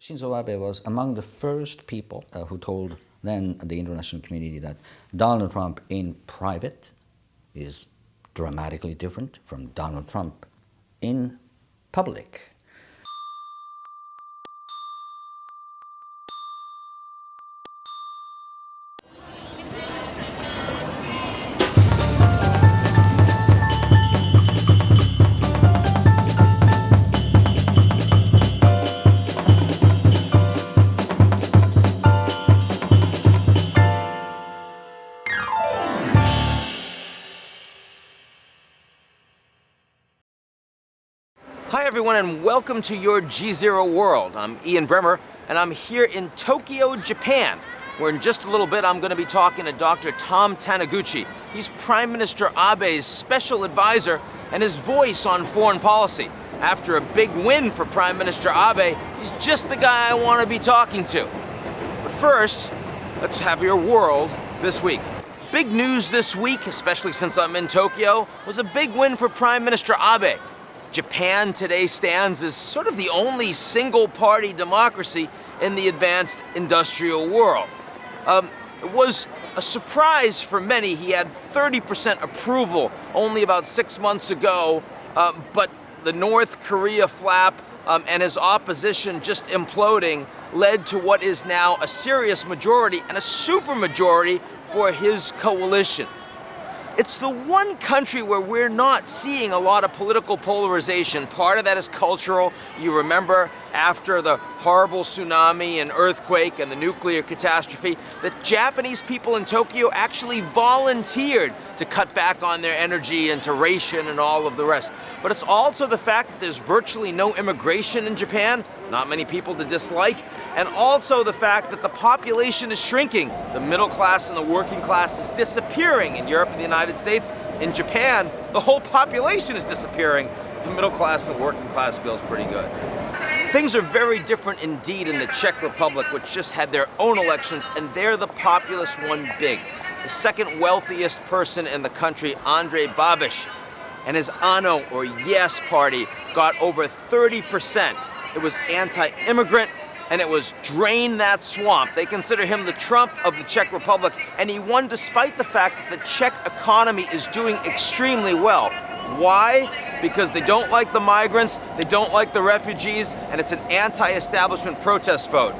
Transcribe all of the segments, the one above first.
Shinzō Abe was among the first people who told then the international community that Donald Trump in private is dramatically different from Donald Trump in public. Hi everyone and welcome to your G0 world. I'm Ian Bremmer and I'm here in Tokyo, Japan, where in just a little bit I'm going to be talking to Dr. Tom Taniguchi. He's Prime Minister Abe's special advisor and his voice on foreign policy. After a big win for Prime Minister Abe, he's just the guy I want to be talking to. But first, let's have your world this week. Big news this week, especially since I'm in Tokyo, was a big win for Prime Minister Abe. Japan today stands as sort of the only single-party democracy in the advanced industrial world. It was a surprise for many. He had 30% approval only about 6 months ago, but the North Korea flap and his opposition just imploding led to what is now a serious majority and a supermajority for his coalition. It's the one country where we're not seeing a lot of political polarization. Part of that is cultural. You remember after the horrible tsunami and earthquake and the nuclear catastrophe, the Japanese people in Tokyo actually volunteered to cut back on their energy and to ration and all of the rest. But it's also the fact that there's virtually no immigration in Japan, not many people to dislike, and also the fact that the population is shrinking. The middle class and the working class is disappearing in Europe and the United States. In Japan, the whole population is disappearing. The middle class and working class feels pretty good. Things are very different indeed in the Czech Republic, which just had their own elections, and there the populace won big. The second wealthiest person in the country, Andrej Babiš, and his ANO, or Yes party, got over 30%. It was anti-immigrant, and it was drain that swamp. They consider him the Trump of the Czech Republic, and he won despite the fact that the Czech economy is doing extremely well. Why? Because they don't like the migrants, they don't like the refugees, and it's an anti-establishment protest vote.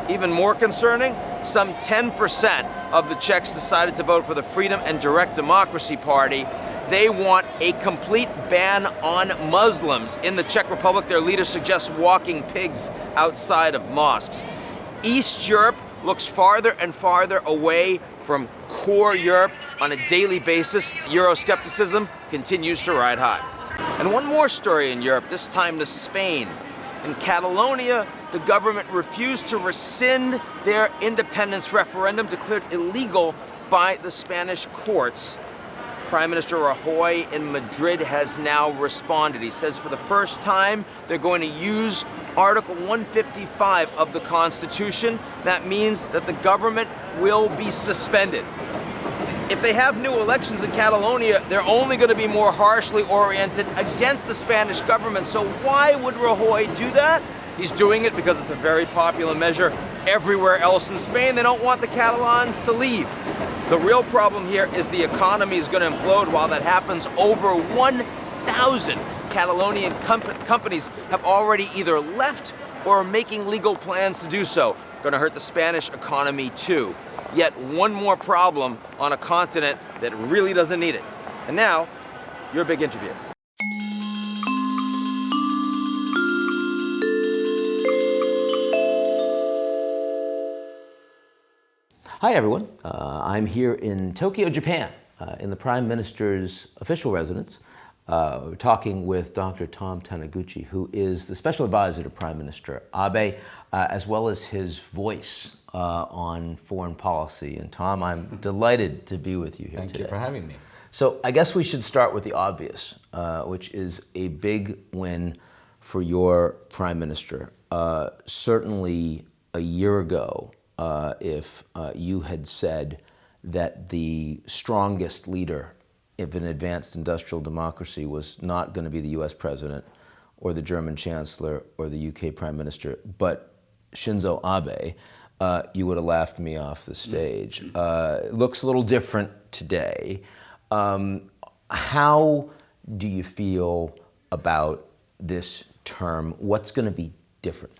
Even more concerning, some 10% of the Czechs decided to vote for the Freedom and Direct Democracy Party. They want a complete ban on Muslims. In the Czech Republic, their leader suggests walking pigs outside of mosques. East Europe looks farther and farther away from core Europe on a daily basis. Euroscepticism continues to ride high. And one more story in Europe, this time to Spain. In Catalonia, the government refused to rescind their independence referendum declared illegal by the Spanish courts. Prime Minister Rajoy in Madrid has now responded. He says for the first time they're going to use Article 155 of the Constitution. That means that the government will be suspended. If they have new elections in Catalonia, they're only going to be more harshly oriented against the Spanish government. So why would Rajoy do that? He's doing it because it's a very popular measure everywhere else in Spain. They don't want the Catalans to leave. The real problem here is the economy is going to implode. While that happens, over 1,000 Catalonian companies have already either left or are making legal plans to do so. Going to hurt the Spanish economy too. Yet one more problem on a continent that really doesn't need it. And now, your big interview. Hi everyone, I'm here in Tokyo, Japan, in the Prime Minister's official residence, talking with Dr. Tom Taniguchi, who is the special advisor to Prime Minister Abe, as well as his voice on foreign policy. And Tom, I'm delighted to be with you here today. Thank you for having me. So I guess we should start with the obvious, which is a big win for your Prime Minister. Certainly a year ago, if you had said that the strongest leader of an advanced industrial democracy was not going to be the US president or the German chancellor or the UK prime minister, but Shinzō Abe, you would have laughed me off the stage. It looks a little different today. How do you feel about this term? What's going to be different?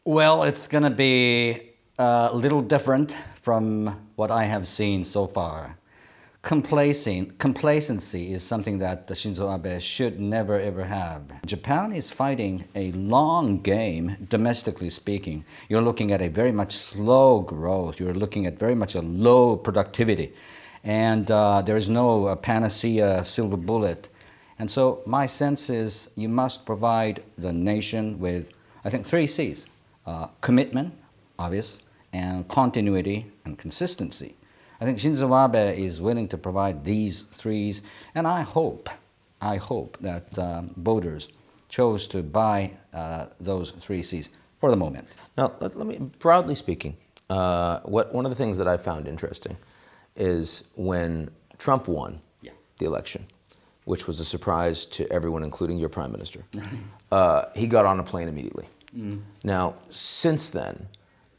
Well, it's going to be a little different from what I have seen so far. Complacency is something that Shinzō Abe should never ever have. Japan is fighting a long game, domestically speaking. You're looking at a very much slow growth. You're looking at very much a low productivity. And there is no panacea silver bullet. And so my sense is you must provide the nation with, I think, 3 C's. Commitment, obvious, and continuity and consistency. I think Shinzō Abe is willing to provide these 3s, and I hope that voters chose to buy those 3 C's for the moment. Now, let me, broadly speaking, one of the things that I found interesting is when Trump won the election, which was a surprise to everyone, including your prime minister, he got on a plane immediately. Now, since then,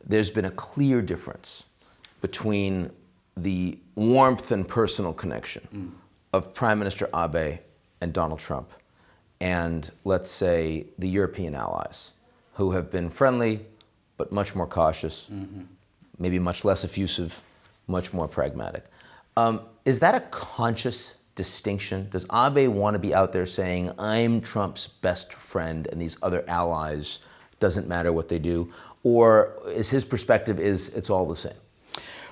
there's been a clear difference between the warmth and personal connection of Prime Minister Abe and Donald Trump and, let's say, the European allies, who have been friendly but much more cautious, maybe much less effusive, much more pragmatic. Is that a conscious distinction? Does Abe want to be out there saying, I'm Trump's best friend and these other allies, doesn't matter what they do? Or is his perspective it's all the same?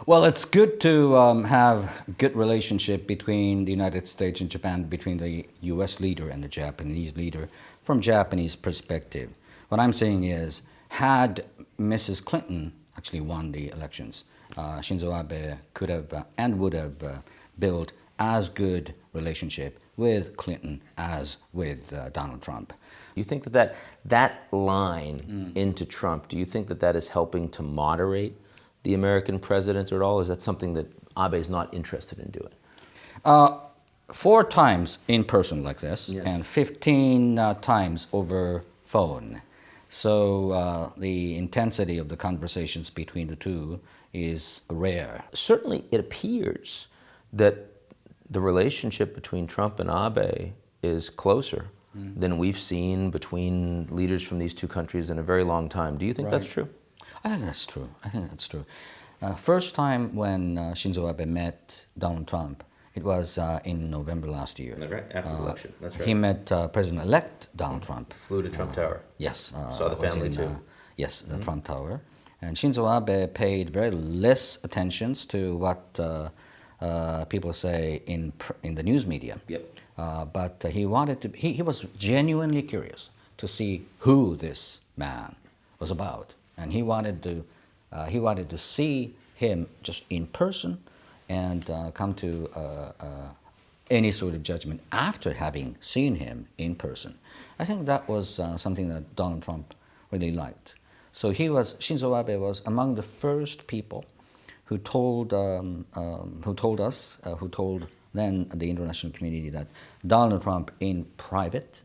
Well, it's good to have good relationship between the United States and Japan, between the U.S. leader and the Japanese leader, from Japanese perspective. What I'm saying is, had Mrs. Clinton actually won the elections, Shinzō Abe could have and would have built as good relationship with Clinton as with Donald Trump. You think that line into Trump, do you think that is helping to moderate the American president at all? Is that something that Abe is not interested in doing? 4 times in person like this, and 15 times over phone. So the intensity of the conversations between the two is rare. Certainly it appears that the relationship between Trump and Abe is closer than we've seen between leaders from these 2 countries in a very long time. Do you think that's true? I think that's true. First time when Shinzō Abe met Donald Trump, it was in November last year. Right, after the election, that's right. He met President-elect Donald Trump. Flew to Trump Tower. Yes. Saw the family too. Yes, the Trump Tower. And Shinzō Abe paid very less attentions to what people say in the news media. But he wanted to. He was genuinely curious to see who this man was about, and he wanted to see him just in person, and come to any sort of judgment after having seen him in person. I think that was something that Donald Trump really liked. So Shinzō Abe was among the first people who told then the international community that Donald Trump in private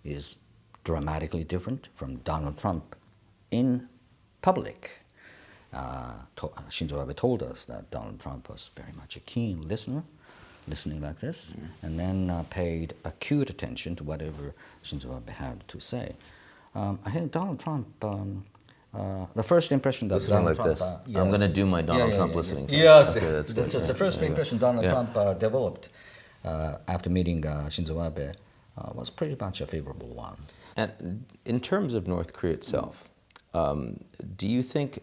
is dramatically different from Donald Trump in public. Shinzō Abe told us that Donald Trump was very much a keen listener, listening like this, and then paid acute attention to whatever Shinzō Abe had to say. I think Donald Trump, the first impression that listening Donald like Trump... this. I'm going to do my Donald Trump listening thing. Yes, okay, that's good. The first impression Donald Trump developed after meeting Shinzō Abe was pretty much a favorable one. And in terms of North Korea itself, do you think,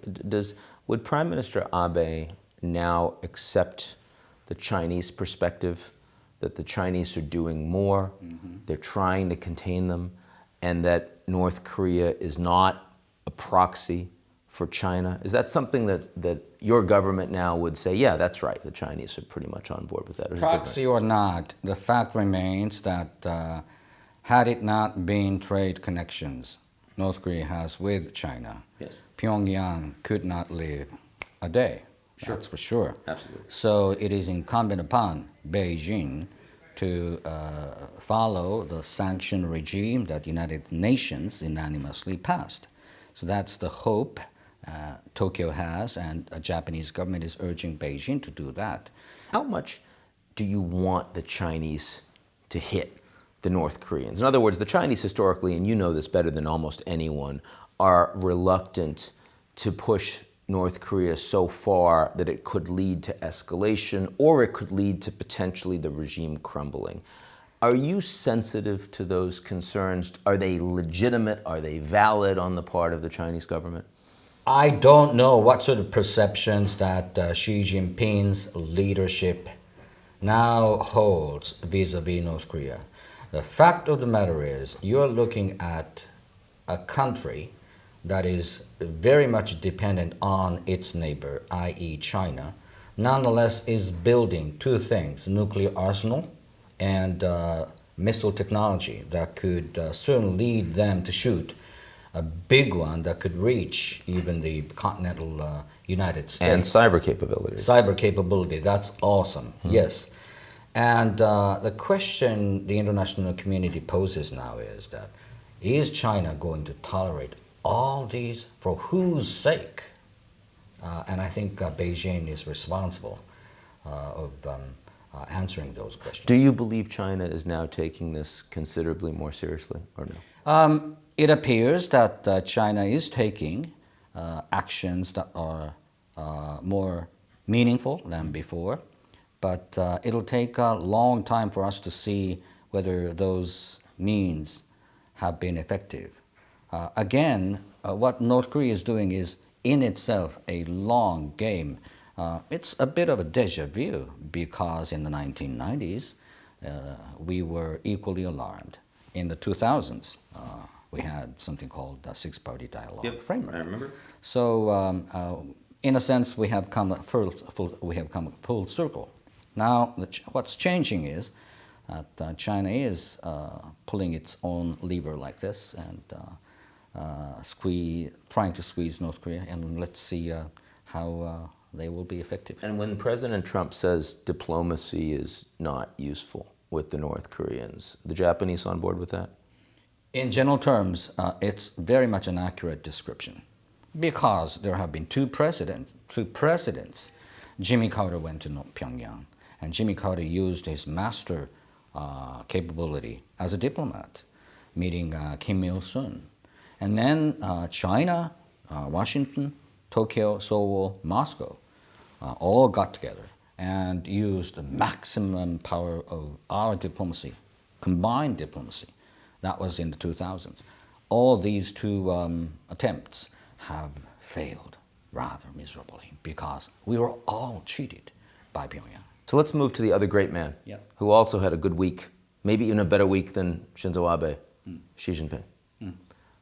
would Prime Minister Abe now accept the Chinese perspective, that the Chinese are doing more, they're trying to contain them, and that North Korea is not a proxy for China? Is that something that your government now would say, yeah, that's right, the Chinese are pretty much on board with that? Or Proxy or not, the fact remains that had it not been trade connections North Korea has with China, Pyongyang could not live a day. That's for sure. Absolutely. So it is incumbent upon Beijing to follow the sanction regime that United Nations unanimously passed. So that's the hope Tokyo has, and the Japanese government is urging Beijing to do that. How much do you want the Chinese to hit the North Koreans? In other words, the Chinese historically, and you know this better than almost anyone, are reluctant to push North Korea so far that it could lead to escalation or it could lead to potentially the regime crumbling. Are you sensitive to those concerns? Are they legitimate? Are they valid on the part of the Chinese government? I don't know what sort of perceptions that Xi Jinping's leadership now holds vis-a-vis North Korea. The fact of the matter is, you're looking at a country that is very much dependent on its neighbor, i.e. China, nonetheless is building two things: nuclear arsenal and missile technology that could soon lead them to shoot a big one that could reach even the continental United States. And cyber capabilities. Cyber capability, that's awesome, yes. And the question the international community poses now is that, is China going to tolerate all these, for whose sake? And I think Beijing is responsible of answering those questions. Do you believe China is now taking this considerably more seriously, or no? It appears that China is taking actions that are more meaningful than before, but it'll take a long time for us to see whether those means have been effective. Again, what North Korea is doing is in itself a long game. It's a bit of a déjà vu because in the 1990s, we were equally alarmed. In the 2000s, we had something called the six-party dialogue framework. I remember. So, in a sense, we have come full circle. Now, what's changing is that China is pulling its own lever like this and trying to squeeze North Korea, and let's see how they will be effective. And when President Trump says diplomacy is not useful with the North Koreans, the Japanese on board with that? In general terms, it's very much an accurate description because there have been two presidents. Jimmy Carter went to Pyongyang, and Jimmy Carter used his master capability as a diplomat, meeting Kim Il-sung. And then China, Washington, Tokyo, Seoul, Moscow all got together and used the maximum power of our diplomacy, combined diplomacy. That was in the 2000s. All these two attempts have failed rather miserably because we were all cheated by Pyongyang. So let's move to the other great man who also had a good week, maybe even a better week than Shinzō Abe, Xi Jinping.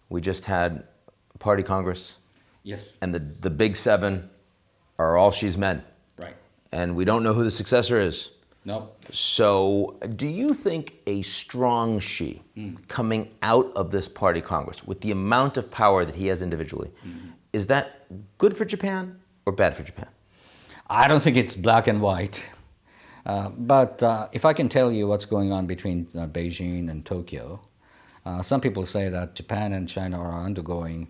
We just had a party congress. Yes. And the big seven are all Xi's men. Right. And we don't know who the successor is. No. So do you think a strong Xi coming out of this party congress with the amount of power that he has individually, is that good for Japan or bad for Japan? I don't think it's black and white. But if I can tell you what's going on between Beijing and Tokyo, some people say that Japan and China are undergoing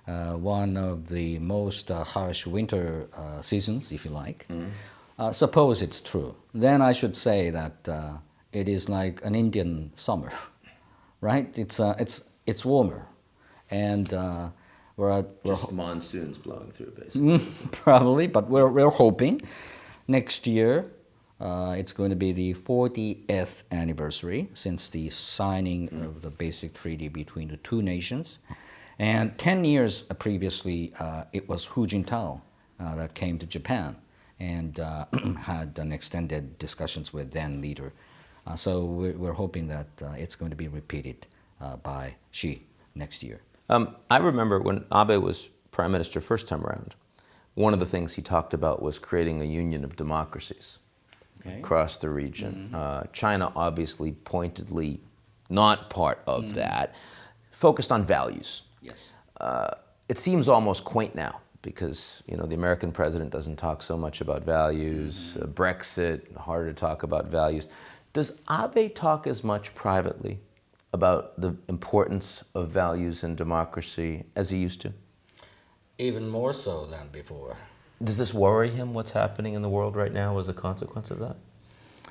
one of the most harsh winter seasons, if you like. Suppose it's true. Then I should say that it is like an Indian summer, right? It's warmer, and we're Just monsoons blowing through, basically. probably, but we're hoping next year. It's going to be the 40th anniversary since the signing of the basic treaty between the two nations. And 10 years previously, it was Hu Jintao that came to Japan and had an extended discussions with then leader. So we're hoping that it's going to be repeated by Xi next year. I remember when Abe was prime minister first time around, one of the things he talked about was creating a union of democracies across the region. China obviously pointedly not part of that, focused on values. Yes. It seems almost quaint now because the American president doesn't talk so much about values. Brexit, harder to talk about values. Does Abe talk as much privately about the importance of values and democracy as he used to? even more so than before. Does this worry him, what's happening in the world right now as a consequence of that?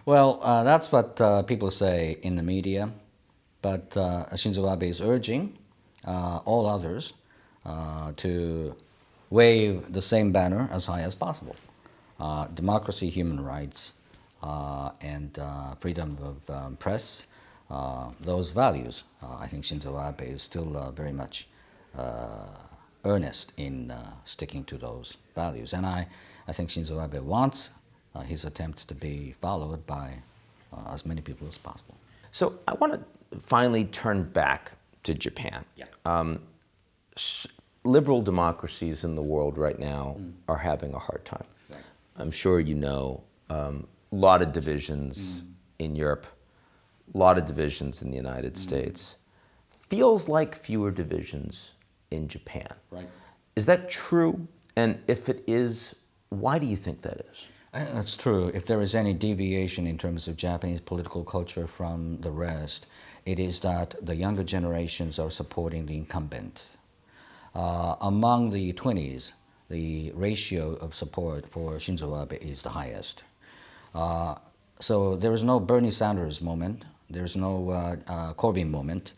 Well, that's what people say in the media, but Shinzō Abe is urging all others to wave the same banner as high as possible. Democracy, human rights, and freedom of press, those values. I think Shinzō Abe is still very much earnest in sticking to those values. And I think Shinzō Abe wants his attempts to be followed by as many people as possible. So I want to finally turn back to Japan. Yeah. Liberal democracies in the world right now are having a hard time. Right. I'm sure you know a lot of divisions in Europe, a lot of divisions in the United States. Feels like fewer divisions in Japan. Right. Is that true? And if it is, why do you think that is? I think that's true. If there is any deviation in terms of Japanese political culture from the rest, it is that the younger generations are supporting the incumbent. Among the 20s, the ratio of support for Shinzō Abe is the highest. So there is no Bernie Sanders moment, there is no Corbyn moment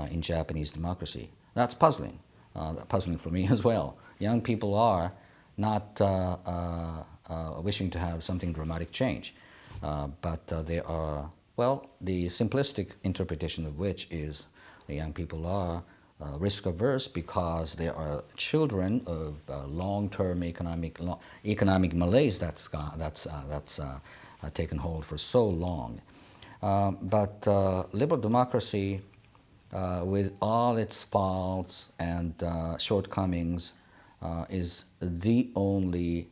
in Japanese democracy. That's puzzling, puzzling for me as well. Young people are not wishing to have something dramatic change, but they are, well, the simplistic interpretation of which is the young people are risk averse because they are children of long-term economic malaise that's taken hold for so long. But liberal democracy, with all its faults and shortcomings, is the only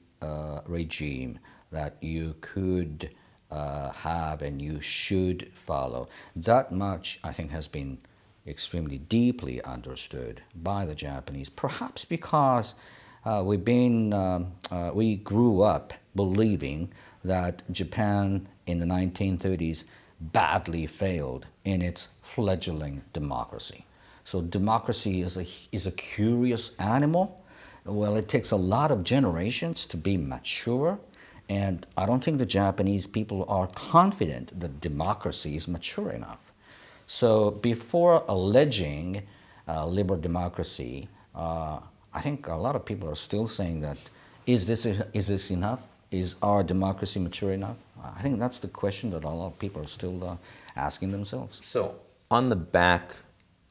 regime that you could have and you should follow. That much, I think, has been extremely deeply understood by the Japanese, perhaps because we grew up believing that Japan in the 1930s badly failed in its fledgling democracy. So democracy is a curious animal. Well, it takes a lot of generations to be mature, and I don't think the Japanese people are confident that democracy is mature enough. So before alleging liberal democracy, I think a lot of people are still saying that, is this enough? Is our democracy mature enough? I think that's the question that a lot of people are still asking themselves. So on the back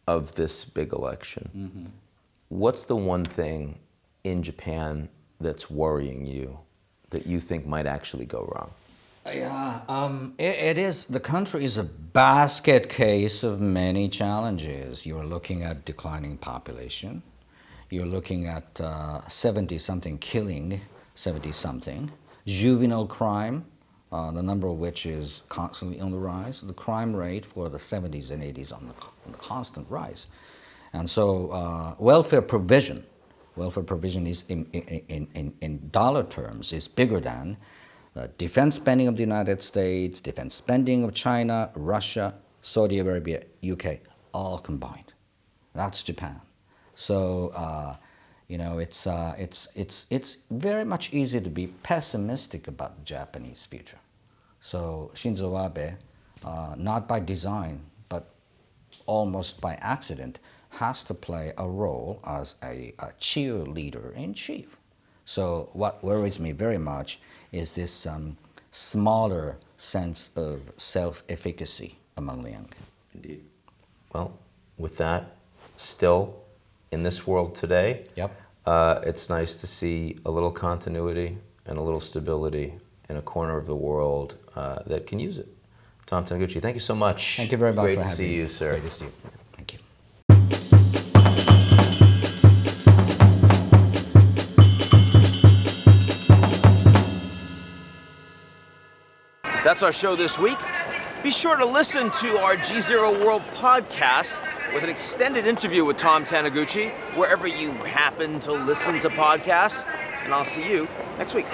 of this big election, what's the one thing in Japan that's worrying you that you think might actually go wrong? Yeah, it is. The country is a basket case of many challenges. You're looking at declining population. You're looking at 70-something killing 70-something. Juvenile crime, the number of which is constantly on the rise. The crime rate for the 70s and 80s on the constant rise. And so welfare provision is in dollar terms is bigger than defense spending of the United States, defense spending of China, Russia, Saudi Arabia, UK, all combined. That's Japan. So it's very much easy to be pessimistic about the Japanese future. So Shinzō Abe, not by design, but almost by accident, has to play a role as a cheerleader in chief. So what worries me very much is this smaller sense of self-efficacy among the young. Indeed. Well, with that, still in this world today, it's nice to see a little continuity and a little stability in a corner of the world that can use it. Tom Taniguchi, thank you so much. Thank you very much for having me. Great to see you, sir. Great to see you. Thank you. That's our show this week. Be sure to listen to our G0 World podcast with an extended interview with Tom Taniguchi wherever you happen to listen to podcasts. And I'll see you next week.